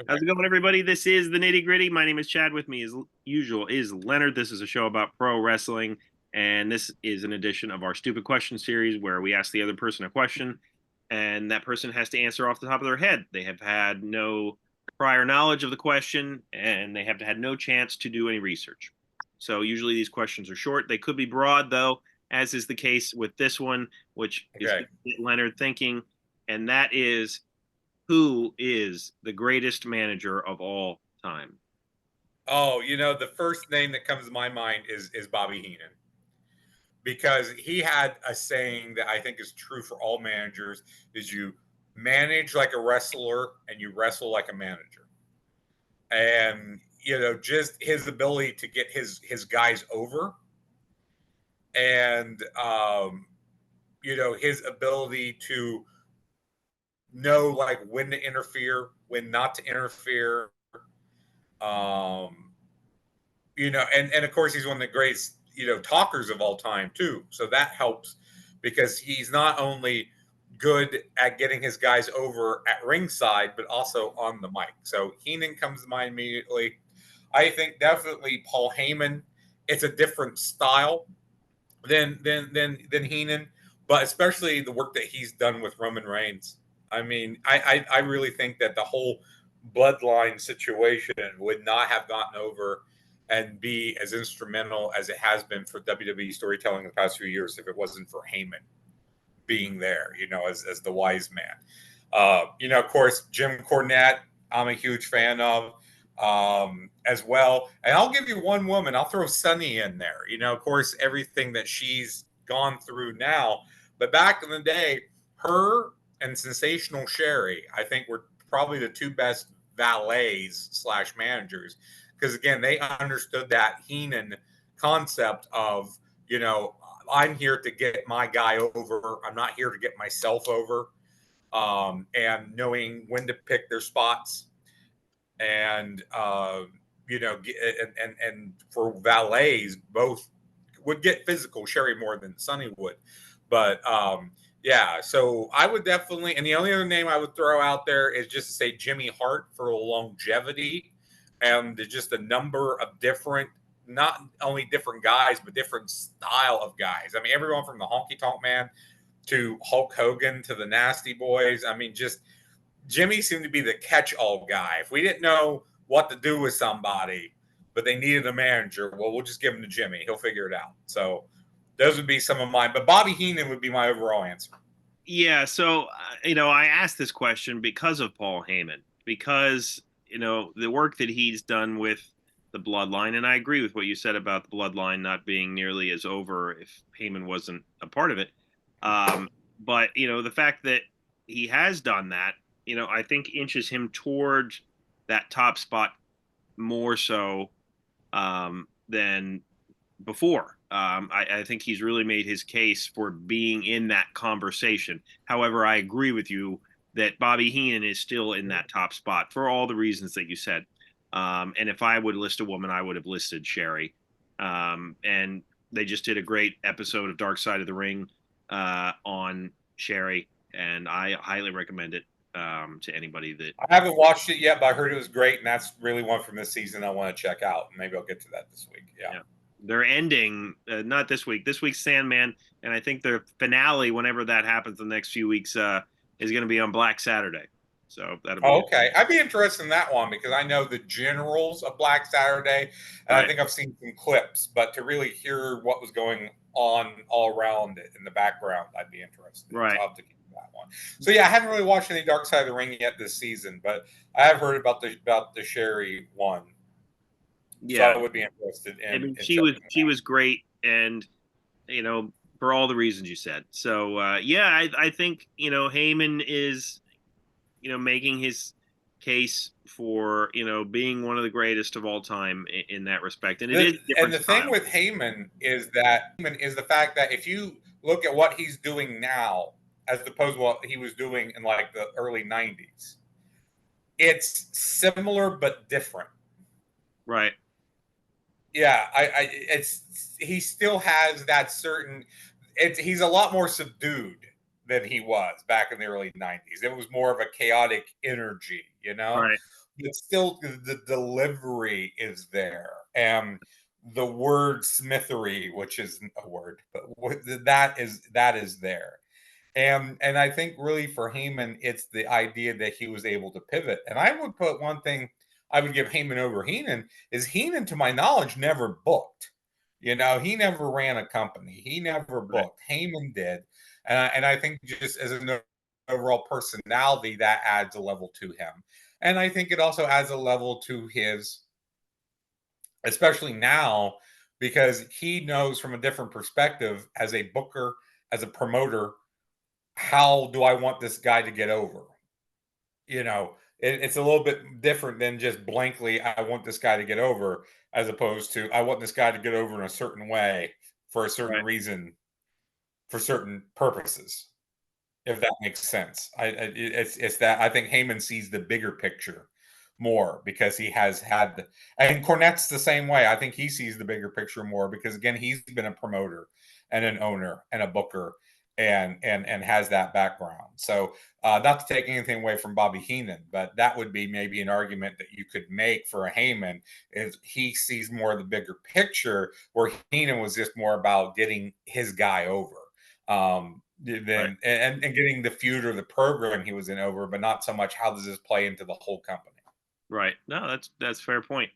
How's it going, everybody? This is the Nitty Gritty. My name is Chad. With me, as usual, is Leonard. This is a show about pro wrestling, and this is an edition of our Stupid Question series where we ask the other person a question, and that person has to answer off the top of their head. They have had no prior knowledge of the question, and they have had no chance to do any research. So usually these questions are short. They could be broad, though, as is the case with this one, which is Leonard thinking, and that is, who is the greatest manager of all time? Oh, the first name that comes to my mind is Bobby Heenan, because he had a saying that I think is true for all managers: is you manage like a wrestler and you wrestle like a manager. And just his ability to get his guys over, and his ability to know like when to interfere, when not to interfere. And of course he's one of the greatest, talkers of all time too. So that helps, because he's not only good at getting his guys over at ringside, but also on the mic. So Heenan comes to mind immediately. I think definitely Paul Heyman. It's a different style than Heenan, but especially the work that he's done with Roman Reigns. I mean, I really think that the whole bloodline situation would not have gotten over and be as instrumental as it has been for WWE storytelling the past few years if it wasn't for Heyman being there, as the wise man. Of course, Jim Cornette, I'm a huge fan of as well. And I'll give you one woman. I'll throw Sunny in there. Of course, everything that she's gone through now. But back in the day, her and Sensational Sherri, I think, were probably the two best valets / managers. Because, again, they understood that Heenan concept of, I'm here to get my guy over. I'm not here to get myself over. And knowing when to pick their spots. And, and for valets, both would get physical. Sherri more than Sunny would. But, yeah, so I would definitely, and the only other name I would throw out there is just to say Jimmy Hart for longevity and just a number of different, not only different guys, but different style of guys. I mean, everyone from the Honky Tonk Man to Hulk Hogan to the Nasty Boys. I mean, just Jimmy seemed to be the catch-all guy. If we didn't know what to do with somebody, but they needed a manager, well, we'll just give him to Jimmy. He'll figure it out. So those would be some of mine. But Bobby Heenan would be my overall answer. Yeah, so I asked this question because of Paul Heyman, because the work that he's done with the Bloodline, and I agree with what you said about the Bloodline not being nearly as over if Heyman wasn't a part of it. But the fact that he has done that, I think inches him towards that top spot more so than before. I think he's really made his case for being in that conversation. However, I agree with you that Bobby Heenan is still in that top spot for all the reasons that you said. And if I would list a woman, I would have listed Sherri. And they just did a great episode of Dark Side of the Ring on Sherri, and I highly recommend it to anybody that. I haven't watched it yet, but I heard it was great, and that's really one from this season I want to check out. Maybe I'll get to that this week. Yeah. They're ending not this week. This week's Sandman, and I think their finale, whenever that happens, the next few weeks, is going to be on Black Saturday. So that'll be okay. I'd be interested in that one because I know the generals of Black Saturday, and right. I think I've seen some clips, but to really hear what was going on all around it in the background, I'd be interested. Right. So I'll have to keep that one. So yeah, I haven't really watched any Dark Side of the Ring yet this season, but I have heard about the Sherri one. Yeah, so I would be interested in. I mean, she was great, and for all the reasons you said. So I think Heyman is making his case for being one of the greatest of all time in that respect, and the thing with Heyman is the fact that if you look at what he's doing now as opposed to what he was doing in like the early 90s, it's similar but different. Right. Yeah, he still has that certain. He's a lot more subdued than he was back in the early 90s. It was more of a chaotic energy, Right. but still the delivery is there. And the word smithery, which isn't a word, but that is there. And I think really for Heyman, it's the idea that he was able to pivot. And I would put one thing I would give Heyman over Heenan is Heenan, to my knowledge, never booked. He never ran a company. He never Right. booked. Heyman did, and I think just as an overall personality, that adds a level to him. And I think it also adds a level to his, especially now, because he knows from a different perspective as a booker, as a promoter, how do I want this guy to get over? It's a little bit different than just blankly, I want this guy to get over, as opposed to, I want this guy to get over in a certain way for a certain Right. reason, for certain purposes, if that makes sense. It's that I think Heyman sees the bigger picture more because he has had, and Cornette's the same way. I think he sees the bigger picture more because again, he's been a promoter and an owner and a booker and has that background. So not to take anything away from Bobby Heenan, but that would be maybe an argument that you could make for a Heyman is he sees more of the bigger picture, where Heenan was just more about getting his guy over. Right. Than and getting the feud or the program he was in over, but not so much how does this play into the whole company. Right. No, that's a fair point.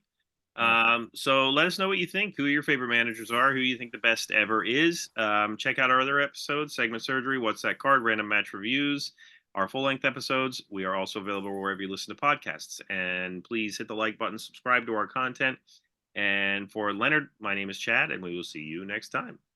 Yeah. So let us know what you think, who your favorite managers are, who you think the best ever is. Check out our other episodes, Segment Surgery, What's That Card, Random Match Reviews, our full length episodes. We are also available wherever you listen to podcasts. And please hit the like button, subscribe to our content. And for Leonard, my name is Chad, and we will see you next time.